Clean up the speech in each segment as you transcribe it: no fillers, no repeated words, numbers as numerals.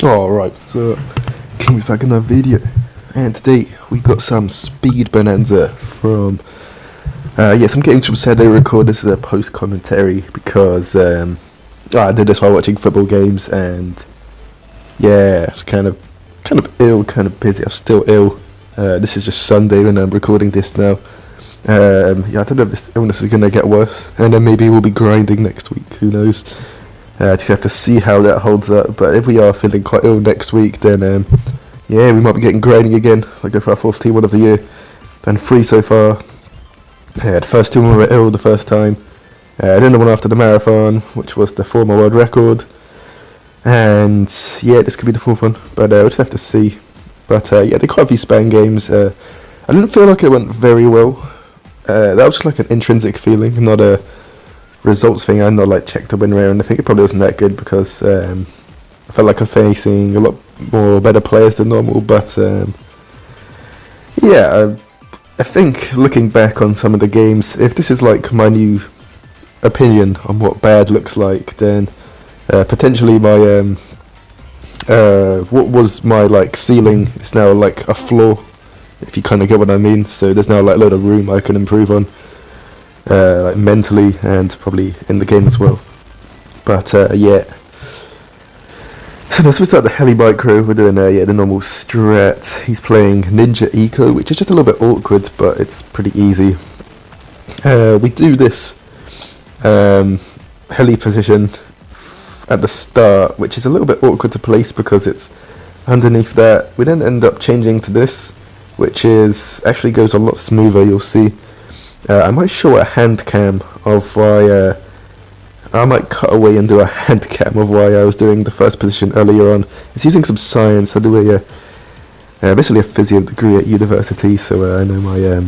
Alright, so can we back in our video, and today we got some speed bonanza from some games from Saturday Record. This is a post commentary because I did this while watching football games, and yeah, it's kind of ill, kind of busy. I'm still ill. This is just Sunday when I'm recording this now. I don't know if this illness is gonna get worse, and then maybe we'll be grinding next week. Who knows? Just have to see how that holds up. But if we are feeling quite ill next week, then we might be getting grinding again. I'll go for our fourth T1 of the year. Done 3 so far. The first 2 were ill the first time. Then the one after the marathon, which was the former world record. And yeah, this could be the 4th one, but we'll just have to see. But they're quite a few span games. I didn't feel like it went very well. That was just like an intrinsic feeling, not a results thing. I not like checked the win rate, and I think it probably wasn't that good because I felt like I was facing a lot more better players than normal. But I think looking back on some of the games, if this is like my new opinion on what bad looks like, then potentially my what was my like ceiling is now like a floor, if you kind of get what I mean. So there's now like a lot of room I can improve on, like mentally and probably in the game as well. But so now we start the heli micro. We're doing the normal strat. He's playing Ninja Eco, which is just a little bit awkward, but it's pretty easy. We do this heli position at the start, which is a little bit awkward to place because it's underneath that. We then end up changing to this, which is actually goes a lot smoother. You'll see. I might show a hand cam of why. I might cut away and do a hand cam of why I was doing the first position earlier on. It's using some science. I do basically a physio degree at university, so I know my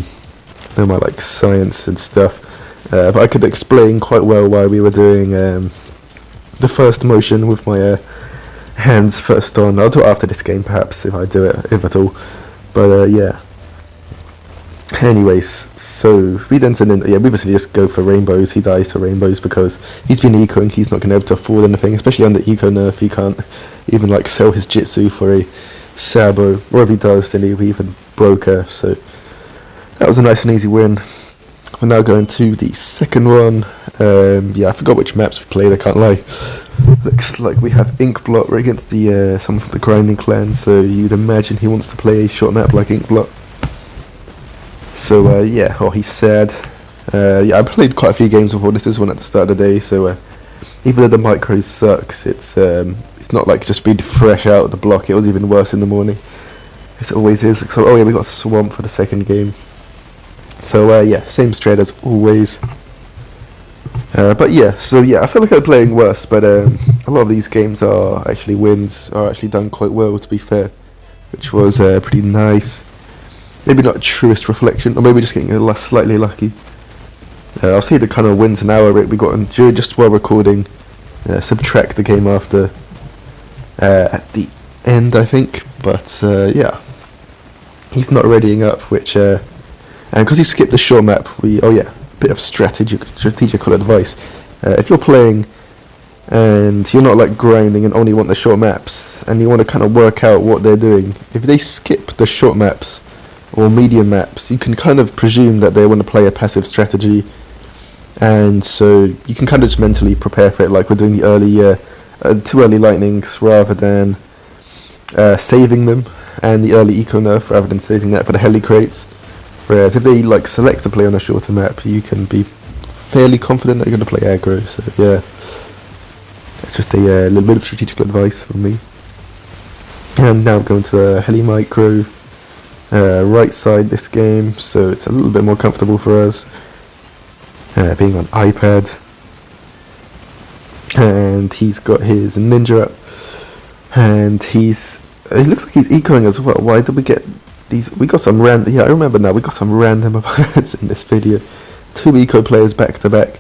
like science and stuff. But I could explain quite well why we were doing the first motion with my hands first on. I'll do it after this game, perhaps, if I do it, if at all. But anyways, so we then send in, we basically just go for rainbows. He dies to rainbows because he's been ecoing. He's not going to be able to afford anything, especially under eco nerf. He can't even like sell his jitsu for a sabo, or if he does, then he'll be even broker. So that was a nice and easy win. We're now going to the second one. I forgot which maps we played, I can't lie. Looks like we have Inkblot against the someone from the Grinding Clan, so you'd imagine he wants to play a short map like Inkblot. So he's sad. I played quite a few games before. This is one at the start of the day, so even though the micro sucks, it's not like just being fresh out of the block. It was even worse in the morning. It always is. So we got Swamp for the second game. So same strat as always. I feel like I'm playing worse, but a lot of these games are actually wins, are actually done quite well, to be fair, which was pretty nice. Maybe not a truest reflection, or maybe just getting slightly lucky. I'll see the kind of wins and hour rate we got on just while recording. Subtract the game after at the end, I think. But he's not readying up, which and because he skipped the short map, bit of strategical advice. If you're playing and you're not like grinding and only want the short maps, and you want to kind of work out what they're doing, if they skip the short maps or medium maps, you can kind of presume that they want to play a passive strategy, and so you can kind of just mentally prepare for it, like we're doing the early 2 early lightnings rather than saving them, and the early eco nerf rather than saving that for the heli crates. Whereas if they like select to play on a shorter map, you can be fairly confident that you're going to play aggro. So it's just a little bit of strategical advice from me. And now I'm going to heli micro, right side this game, so it's a little bit more comfortable for us, being on iPad. And he's got his ninja up, and it looks like he's ecoing as well. Why did we get these? We got some random. Yeah, I remember now. We got some random opponents in this video. 2 eco players back to back.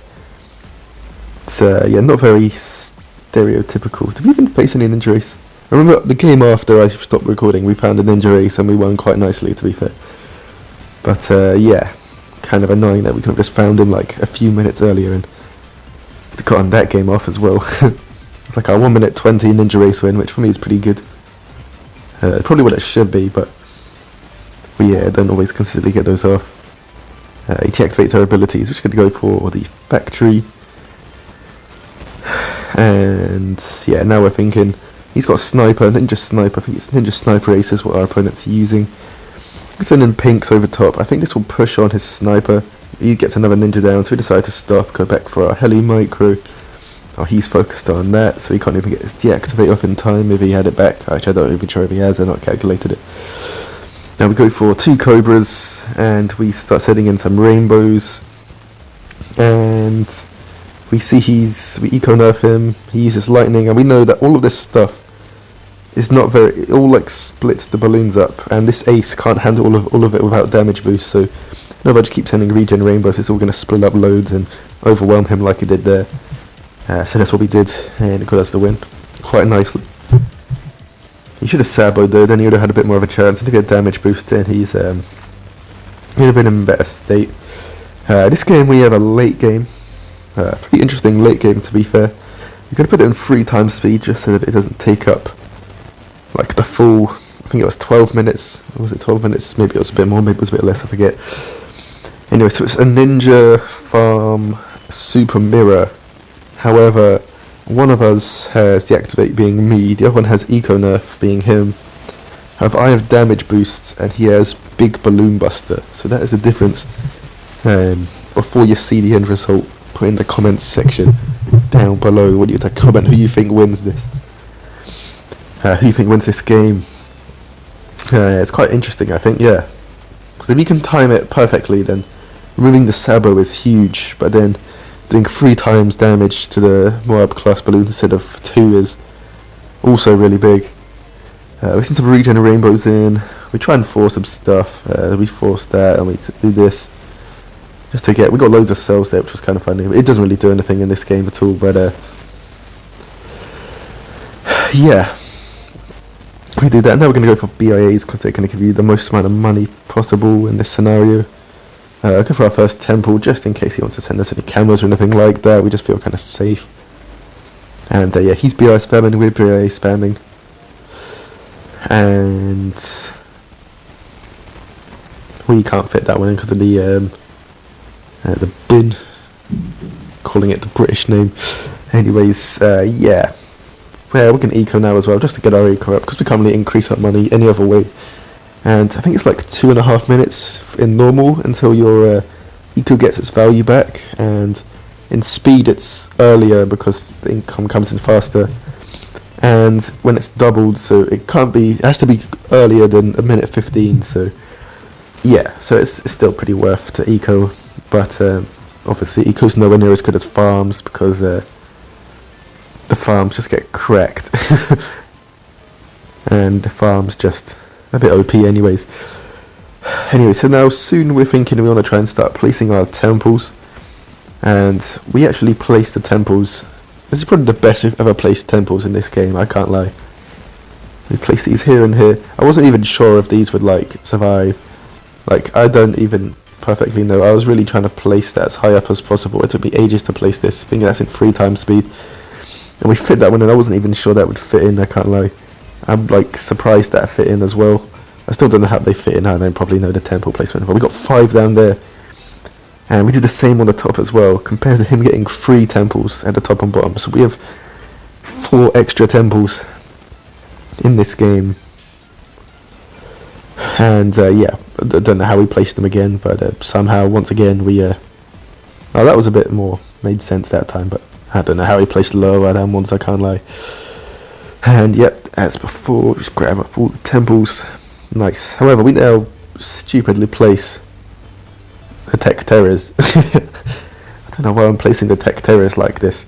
It's not very stereotypical. Did we even face any ninja race? I remember the game after I stopped recording, we found a ninja race and we won quite nicely, to be fair. But kind of annoying that we could have just found him like a few minutes earlier and gotten that game off as well. It's like a 1 minute 20 ninja race win, which for me is pretty good. Probably what it should be, but we don't always consistently get those off. He deactivates our abilities, which could go for the factory. And yeah, now we're thinking he's got sniper, ninja sniper. I think it's ninja sniper ace is what our opponent's using. Sending pinks over top. I think this will push on his sniper. He gets another ninja down, so we decide to stop, go back for our heli micro. Oh, he's focused on that, so he can't even get his deactivate off in time if he had it back. Actually, I don't even sure if he has, I've not calculated it. Now we go for 2 cobras, and we start setting in some rainbows. And we see we eco nerf him, he uses lightning, and we know that all of this stuff is not very, it all like splits the balloons up, and this ace can't handle all of it without damage boost, so no, if I just keep sending regen rainbows, it's all going to split up loads and overwhelm him like it did there. So that's what we did, and it got us the win quite nicely. He should have saboed though, then he would have had a bit more of a chance, and if he had damage boost then he'd have been in a better state. This game we have a late game, pretty interesting late game to be fair. We're going to put it in 3 times speed just so that it doesn't take up like the full, I think it was 12 minutes, or was it 12 minutes, maybe it was a bit more, maybe it was a bit less, I forget. Anyway, so it's a ninja farm super mirror. However, one of us has deactivate being me, the other one has eco nerf being him. However, I have damage boost and he has big balloon buster, so that is the difference. Before you see the end result, put in the comments section down below what you comment who you think wins this. Who you think wins this game? It's quite interesting, I think, yeah. Because if you can time it perfectly, then removing the sabo is huge, but then doing 3 times damage to the Moab class balloons instead of 2 is also really big. We send some regen rainbows in, we try and force some stuff, we force that and we do this. Just to get, we got loads of cells there, which was kind of funny. It doesn't really do anything in this game at all, but yeah. We do that, and now we're going to go for BIAs because they're going to give you the most amount of money possible in this scenario. Go for our first temple, just in case he wants to send us any cameras or anything like that. We just feel kind of safe. And yeah, he's BI spamming, we're BIA spamming. And we can't fit that one in because of the bin. Calling it the British name. Anyways, yeah. Yeah, we can eco now as well, just to get our eco up, because we can't really increase our money any other way. And I think it's like 2.5 minutes in normal until your eco gets its value back, and in speed it's earlier because the income comes in faster. And when it's doubled, so it has to be earlier than 1:15. So yeah, so it's still pretty worth to eco, but obviously eco's nowhere near as good as farms because the farms just get cracked. And the farms just a bit OP anyways. Anyway, so now soon we're thinking we want to try and start placing our temples. And we actually place the temples. This is probably the best we've ever placed temples in this game, I can't lie. We place these here and here. I wasn't even sure if these would like survive. Like, I don't even perfectly know. I was really trying to place that as high up as possible. It took me ages to place this, thinking that's in 3 times speed. And we fit that one, and I wasn't even sure that would fit in, I can't lie. I'm like surprised that fit in as well. I still don't know how they fit in, I don't probably know the temple placement, but we got 5 down there. And we did the same on the top as well, compared to him getting 3 temples at the top and bottom. So we have 4 extra temples in this game. And yeah, I don't know how we placed them again, but somehow, once again, we... oh, that was a bit more, made sense that time, but I don't know how he placed the lower right hand ones, I can't lie. And yep, as before, just grab up all the temples. Nice. However, we now stupidly place the tech terrors. I don't know why I'm placing the tech terrors like this.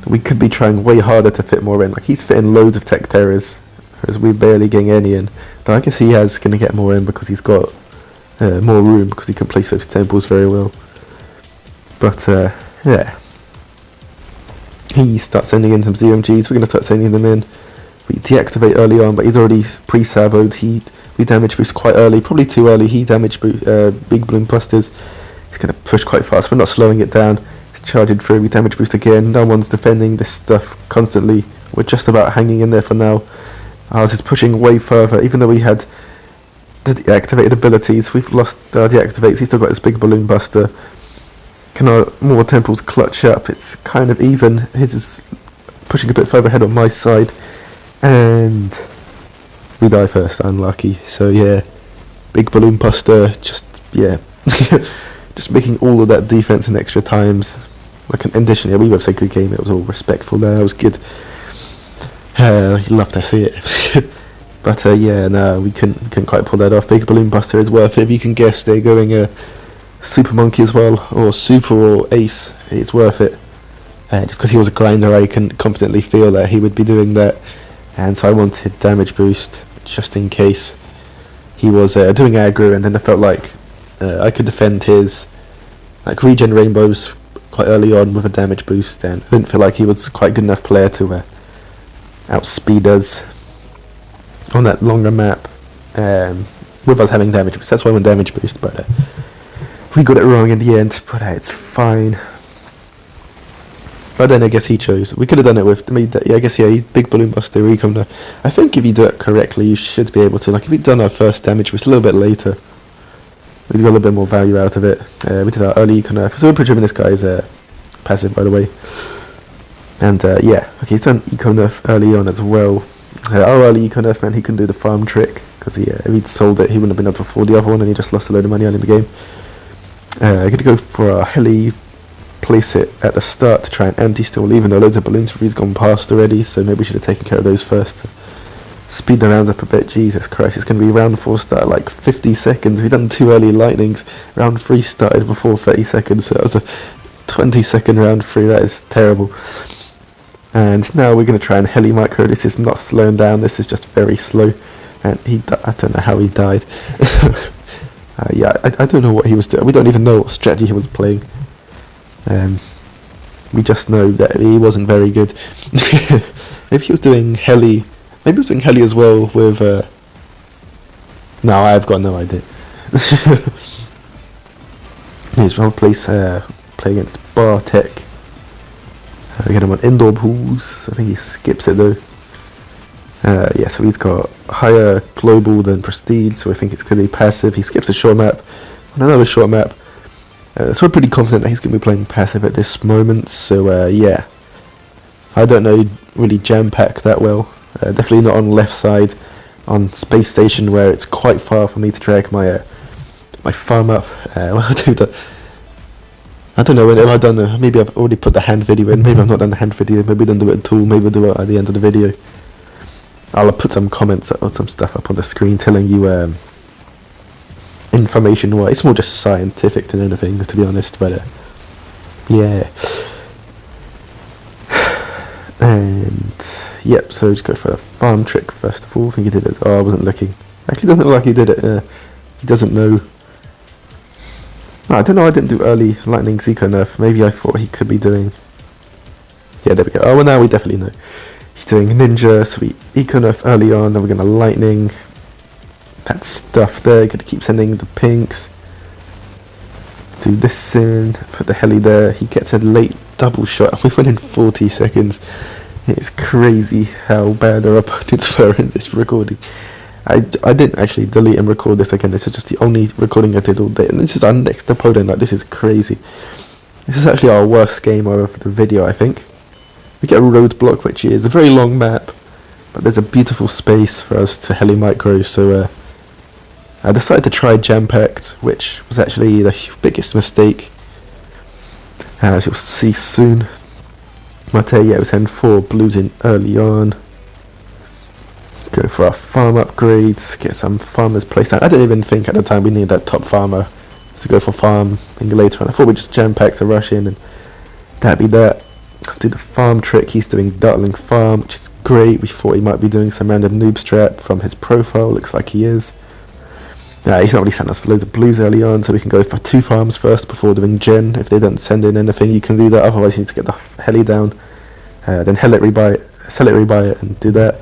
We could be trying way harder to fit more in. Like, he's fitting loads of tech terrors, whereas we're barely getting any in. But I guess he is going to get more in because he's got more room, because he can place those temples very well. But yeah. He starts sending in some ZMGs, we're going to start sending them in. We deactivate early on, but he's already pre-saboed. We damage boost quite early, probably too early. He damage boost big balloon busters. He's going to push quite fast, we're not slowing it down. It's charging through, we damage boost again, no one's defending this stuff constantly. We're just about hanging in there for now. Ours is pushing way further, even though we had the deactivated abilities, we've lost the deactivates, he's still got his big balloon buster. Can our more temples clutch up? It's kind of even, his is pushing a bit further ahead on my side, and we die first, unlucky. So yeah, big balloon buster, just just making all of that defense in extra times. Like an addition, we both say good game, it was all respectful there, it was good. You love to see it. But we couldn't quite pull that off. Big balloon buster is worth it. If you can guess, they're going super monkey as well, or super or ace, it's worth it. Just because he was a grinder, I can confidently feel that he would be doing that, and so I wanted damage boost just in case he was doing aggro, and then I felt like I could defend his like regen rainbows quite early on with a damage boost, and I didn't feel like he was quite good enough player to outspeed us on that longer map with us having damage boost. That's why I went damage boost, but we got it wrong in the end, but it's fine. But then I guess he chose. We could have done it with, big balloon buster, recon. I think if you do it correctly, you should be able to. Like if we'd done our first damage boost a little bit later, we got a little bit more value out of it. We did our early eco nerf. So we're pretty this guy's passive, by the way. And he's done eco nerf early on as well. Our early eco nerf meant he couldn't do the farm trick, because if he'd sold it, he wouldn't have been able to afford the other one, and he just lost a load of money early in the game. I'm going to go for our heli, place it at the start to try and anti-stall, even though loads of balloons have gone past already, so maybe we should have taken care of those first to speed the rounds up a bit. Jesus Christ, it's going to be round 4 start like 50 seconds. We've done 2 early lightnings. Round 3 started before 30 seconds, so that was a 20-second round 3. That is terrible. And now we're going to try and heli micro. This is not slowing down, this is just very slow. And I don't know how he died. I don't know what he was doing. We don't even know what strategy he was playing. We just know that he wasn't very good. Maybe he was doing heli. Maybe he was doing heli as well with. No, I've got no idea. Here's one place play against Bartek. We get him on indoor pools. I think he skips it though. So he's got higher global than prestige, so I think it's going to be passive. He skips a short map on another short map. So we're pretty confident that he's going to be playing passive at this moment. So I don't know really jam pack that well. Definitely not on left side on space station, where it's quite far for me to drag my farm up. I'll do the. I don't know when have I done. Maybe I've already put the hand video in. Maybe I've not done the hand video. Maybe I don't do it at all. Maybe I'll do it at the end of the video. I'll put some comments or some stuff up on the screen telling you information. Well, it's more just scientific than anything, to be honest. But yeah. And yep. So just go for a farm trick first of all. I think he did it. Oh, I wasn't looking. Actually, doesn't look like he did it. He doesn't know. No, I don't know. I didn't do early lightning eco nerf. Maybe I thought he could be doing. Yeah, there we go. Oh, well, now we definitely know. He's doing ninja, so we eco nerf early on, then we're going to lightning that stuff there, going to keep sending the pinks, do this in, put the heli there, he gets a late double shot, and we went in 40 seconds. It's crazy how bad our opponents were in this recording. I didn't actually delete and record this again, this is just the only recording I did all day, and this is our next opponent. Like, this is crazy. This is actually our worst game of the video, I think. We get a Roadblock, which is a very long map, but there's a beautiful space for us to heli micro, so I decided to try Jam Packed, which was actually the biggest mistake, as you'll see soon. But we send 4 blues in early on, go for our farm upgrades, get some farmers placed out. I didn't even think at the time we needed that top farmer to go for farm later on. I thought we'd just Jam Pack to rush in and that'd be that. Do the farm trick. He's doing Dartling farm, which is great. We thought he might be doing some random noob strat from his profile. Looks like he is. He's not really sent us for loads of blues early on, so we can go for 2 farms first before doing gen. If they don't send in anything, you can do that. Otherwise, you need to get the heli down, then sell it, rebuy it, and do that.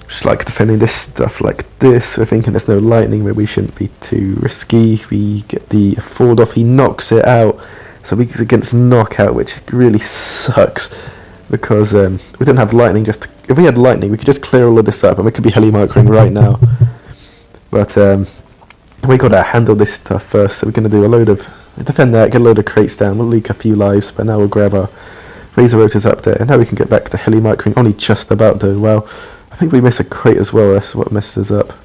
Just like defending this stuff like this. We're thinking there's no lightning, but we shouldn't be too risky. We get the afford off. He knocks it out. So weak against knockout, which really sucks because we don't have lightning. If we had lightning, we could just clear all of this up and we could be heli microing right now. But we gotta handle this stuff first. So we're gonna do a load of defend that, get a load of crates down. We'll leak a few lives, but now we'll grab our razor rotors up there, and now we can get back to heli microing. Only just about though. Well, I think we missed a crate as well. That's what messes us up.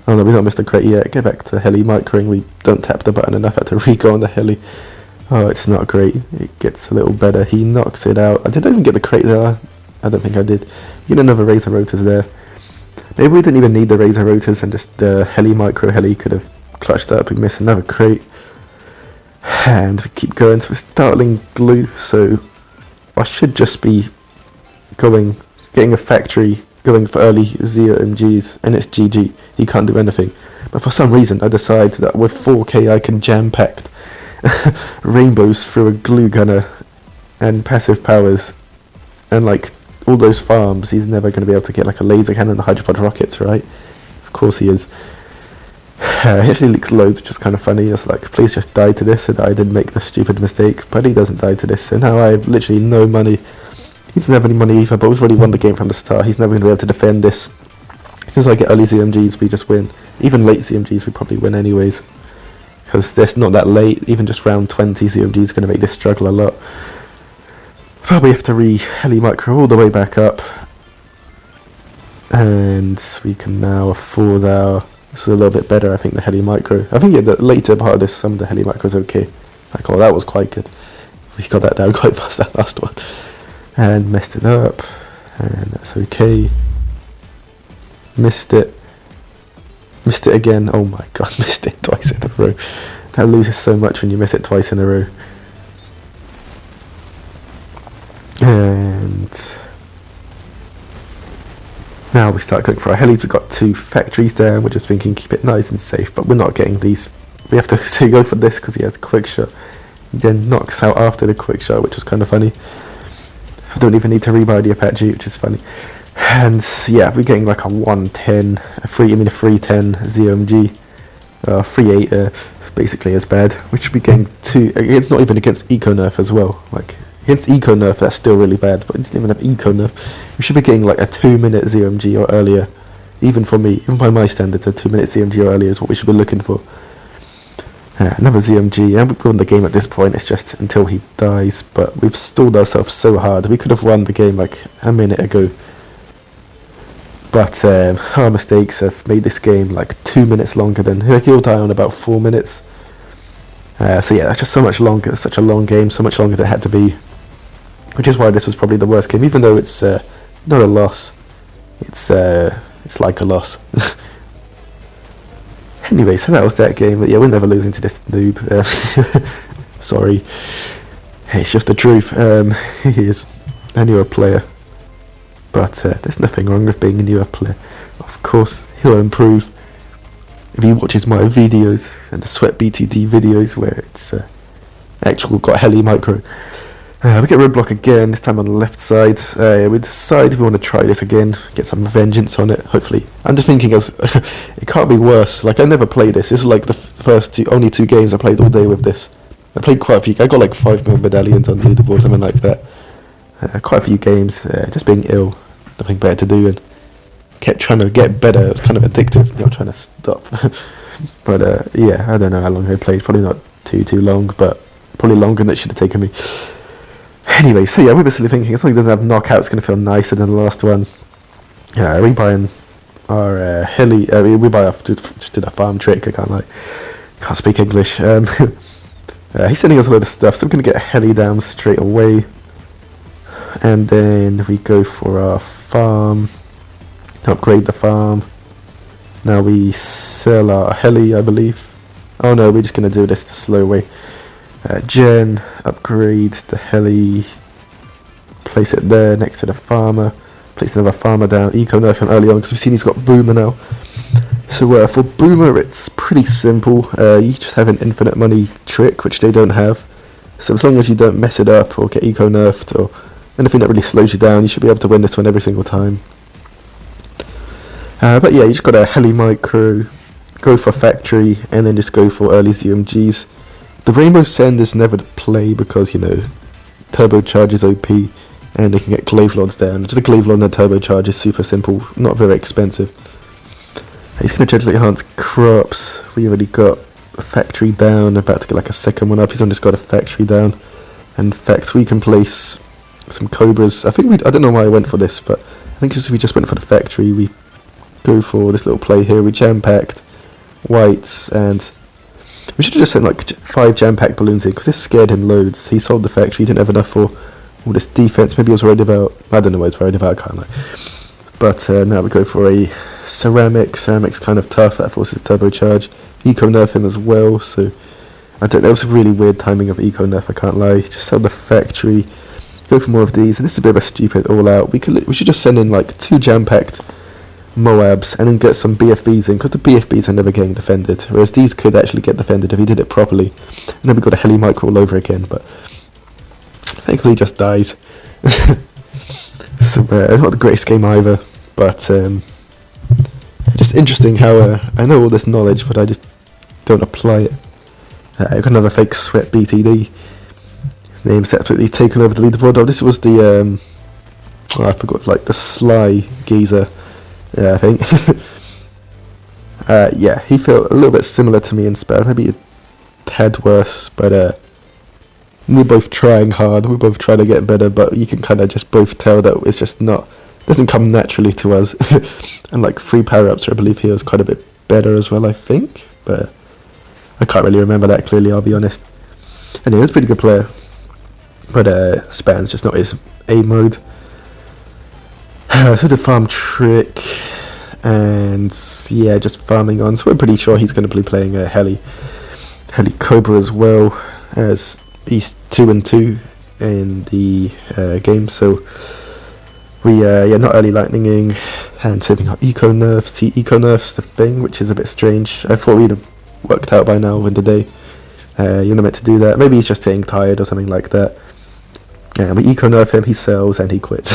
Oh no, we not missed a crate yet. Get back to heli microing. We don't tap the button enough. Had to re-go on the heli. Oh, it's not great. It gets a little better. He knocks it out. I didn't even get the crate there. I don't think I did. Get another razor rotors there. Maybe we didn't even need the razor rotors and just the heli could have clutched up. We miss another crate. And we keep going. So we're startling glue. So I should just be getting a factory, going for early ZMGs, and it's GG. He can't do anything. But for some reason, I decide that with 4K I can jam-packed rainbows through a glue gunner and passive powers and like all those farms. He's never going to be able to get like a laser cannon and hydropod rockets, right? Of course he is. He actually leaks loads, which is kind of funny. It's like, please just die to this so that I didn't make the stupid mistake. But he doesn't die to this, so now I have literally no money. He doesn't have any money either, but we've already won the game from the start. He's never going to be able to defend this. Since I get early ZMGs, we just win. Even late ZMGs, we probably win anyways. Because it's not that late. Even just round 20 ZMG is going to make this struggle a lot. Probably have to heli micro all the way back up. And we can now afford our... This is a little bit better, I think, the heli micro. I think the later part of this, some of the heli micro is okay. Like, oh, that was quite good. We got that down quite fast, that last one. And messed it up. And that's okay. Missed it. Missed it again. Oh my god, missed it twice in a row. That loses so much when you miss it twice in a row. And now we start going for our helis. We've got 2 factories there. We're just thinking keep it nice and safe, but we're not getting these. We have to go for this because he has a quick shot. He then knocks out after the quick shot, which was kind of funny. I don't even need to rebuy the Apache, which is funny. And yeah, we're getting like a 110, a 310 ZMG, 3.8, basically as bad. Which should be getting 2. It's not even against Eco Nerf as well. Like against Eco Nerf, that's still really bad, but it doesn't even have Eco Nerf. We should be getting like a 2-minute ZMG or earlier. Even for me, even by my standards, a 2-minute ZMG or earlier is what we should be looking for. Another ZMG, and we've won the game at this point. It's just until he dies, but we've stalled ourselves so hard. We could have won the game like a minute ago. But our mistakes have made this game like 2 minutes longer than he'll die on about 4 minutes. So yeah, that's just so much longer. Such a long game, so much longer than it had to be. Which is why this was probably the worst game, even though it's not a loss. It's like a loss. Anyway, so that was that game. But yeah, we're never losing to this noob. Sorry, it's just the truth. He is a newer player. But there's nothing wrong with being a newer player. Of course, he'll improve if he watches my videos and the Sweat BTD videos where it's actual got heli micro. We get Roadblock again, this time on the left side. We decide we want to try this again, get some vengeance on it, hopefully. I'm just thinking it can't be worse. Like, I never played this. This is like the only 2 games I played all day with this. I played quite a few. I got like 5 more medallions on leaderboard, something like that. Quite a few games, just being ill, nothing better to do, and kept trying to get better. It was kind of addictive, not trying to stop. But yeah, I don't know how long I played, probably not too long, but probably longer than it should have taken me. Anyway, so yeah, we're basically thinking as long as it doesn't have knockout, it's going to feel nicer than the last one. Yeah, we're buying our heli, we buy off just did a farm trick, can't speak English. He's sending us a load of stuff, so we're going to get a heli down straight away. And then we go for our farm, upgrade the farm. Now we sell our heli, I believe. Oh no, we're just going to do this the slow way. Gen, upgrade the heli, place it there next to the farmer, place another farmer down, eco nerf him early on because we've seen he's got Boomer now. So for Boomer it's pretty simple, you just have an infinite money trick which they don't have. So as long as you don't mess it up or get eco nerfed or anything that really slows you down, you should be able to win this one every single time. But yeah, you just got a heli micro, go for factory, and then just go for early ZMGs. The Rainbow Send is never to play because, turbocharge is OP and they can get Glaive Lords down. Just a Glaive Lord and a turbocharge is super simple, not very expensive. He's going to gently enhance crops. We already got a factory down, about to get like a second one up. He's only just got a factory down. And facts, we can place some Cobras. I don't know why I went for this, but I think we just went for the factory. We go for this little play here. We jam-packed whites, and we should have just sent like 5 jam-packed balloons in, because this scared him loads. He sold the factory, he didn't have enough for all this defense. Maybe he was worried about, I don't know what he was worried about, I can't know. But now we go for a ceramic. Ceramic's kind of tough, that forces turbocharge. Eco nerf him as well, so I don't know, it was a really weird timing of eco nerf, I can't lie. Just sell the factory, go for more of these, and this is a bit of a stupid all out. We should just send in like 2 jam-packed Moabs and then get some BFBs in, because the BFBs are never getting defended, whereas these could actually get defended if he did it properly. And then we got a heli micro all over again, but thankfully he just dies. So, not the greatest game either, but just interesting how I know all this knowledge, but I just don't apply it. I got another fake sweat BTD. His name's absolutely taken over the leaderboard. Oh, this was the I forgot, like the Sly geezer. Yeah, I think. Yeah, he felt a little bit similar to me in spell, maybe a tad worse, but we're both trying hard, we're both trying to get better, but you can kind of just both tell that it's just doesn't come naturally to us. And like 3 power-ups, I believe he was quite a bit better as well, I think, but I can't really remember that clearly, I'll be honest. Anyway, he was a pretty good player, but Span's just not his A mode. So the farm trick, and yeah, just farming on. So we're pretty sure he's going to be playing a Heli Cobra as well, as he's 2-2 in the game. So we not early lightninging and saving our eco nerfs. He eco nerfs the thing, which is a bit strange. I thought we'd have worked out by now in the day. You're not meant to do that. Maybe he's just getting tired or something like that. Yeah, we eco nerf him, he sells and he quits.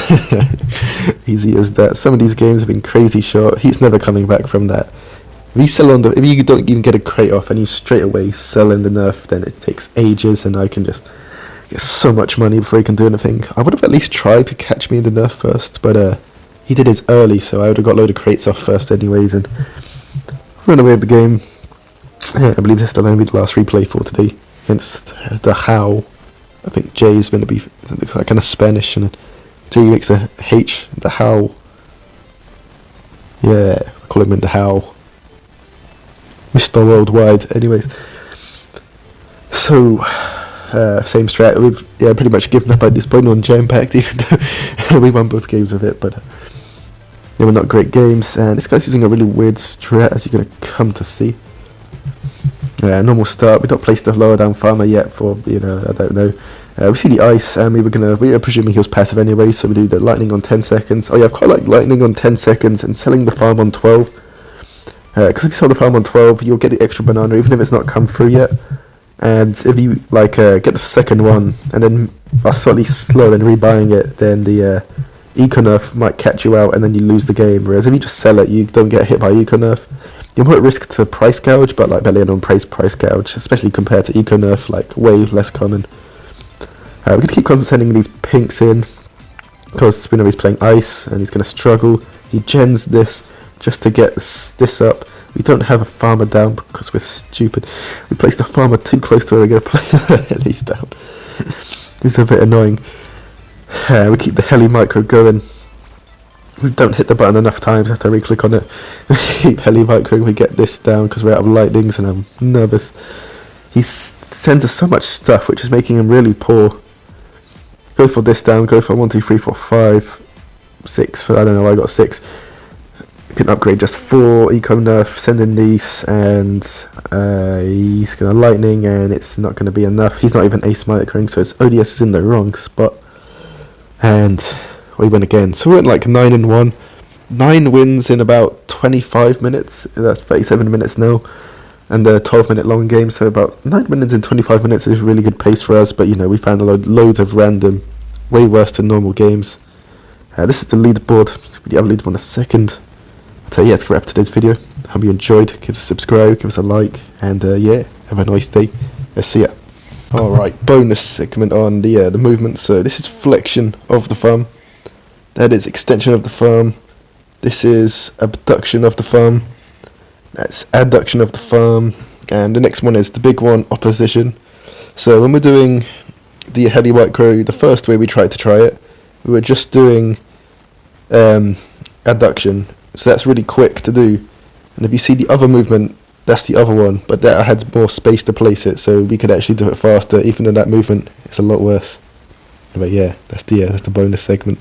Easy as that. Some of these games have been crazy short. He's never coming back from that. If you don't even get a crate off and you straight away sell in the nerf, then it takes ages, and I can just get so much money before he can do anything. I would have at least tried to catch me in the nerf first, but he did his early, so I would have got a load of crates off first anyways and run away with the game. Yeah, I believe this will only be the last replay for today against the How. I think J is going to be like kind of Spanish, and J makes a H, the How. Yeah, I call him in the How. Mr. Worldwide, anyways. So, same strat. We've pretty much given up at this point on Jam Packed, even though we won both games with it, but they were not great games. And this guy's using a really weird strat, as you're going to come to see. Normal start. We don't place the lower down farmer yet for, I don't know. We see the ice, and we are presuming he was passive anyway, so we do the lightning on 10 seconds. Oh yeah, I've quite like lightning on 10 seconds and selling the farm on 12. Because if you sell the farm on 12, you'll get the extra banana even if it's not come through yet. And if you get the second one and then are slightly slow in rebuying it, then the eco-nerf might catch you out and then you lose the game. Whereas if you just sell it, you don't get hit by eco-nerf. You're more at risk to price gouge, but like barely on price gouge, especially compared to eco-nerf, like way less common. We're going to keep concentrating these pinks in, because we know he's playing ice and he's going to struggle. He gens this just to get this up. We don't have a farmer down because we're stupid. We placed a farmer too close to where we're going to play the helis down. It's a bit annoying. We keep the heli micro going. We don't hit the button enough times, I have to re-click on it. We keep heli microing, we get this down because we're out of lightnings and I'm nervous. He sends us so much stuff which is making him really poor. Go for this down, go for 1, 2, 3, 4, 5, 6, I don't know, I got 6. We can upgrade just 4, eco nerf, send in these, and he's going to lightning, and it's not going to be enough. He's not even ace microing, so his ODS is in the wrong spot. And we win again. So we're at like 9-1. 9 wins in about 25 minutes, that's 37 minutes now. And a 12-minute long game, so about 9 minutes in 25 minutes is a really good pace for us. But we found loads of random, way worse than normal games. This is the leaderboard. The other leaderboard in a second. So yeah, let's wrap today's video. Hope you enjoyed. Give us a subscribe, give us a like, and have a nice day. Let's see it. Alright, bonus segment on the movement. So this is flexion of the thumb. That is extension of the thumb. This is abduction of the thumb. That's adduction of the thumb. And the next one is the big one, opposition. So when we're doing the heli white crow, the first way we tried to try it, we were just doing adduction. So that's really quick to do. And if you see the other movement, that's the other one, but that had more space to place it, so we could actually do it faster, even though that movement is a lot worse. But yeah, that's the bonus segment.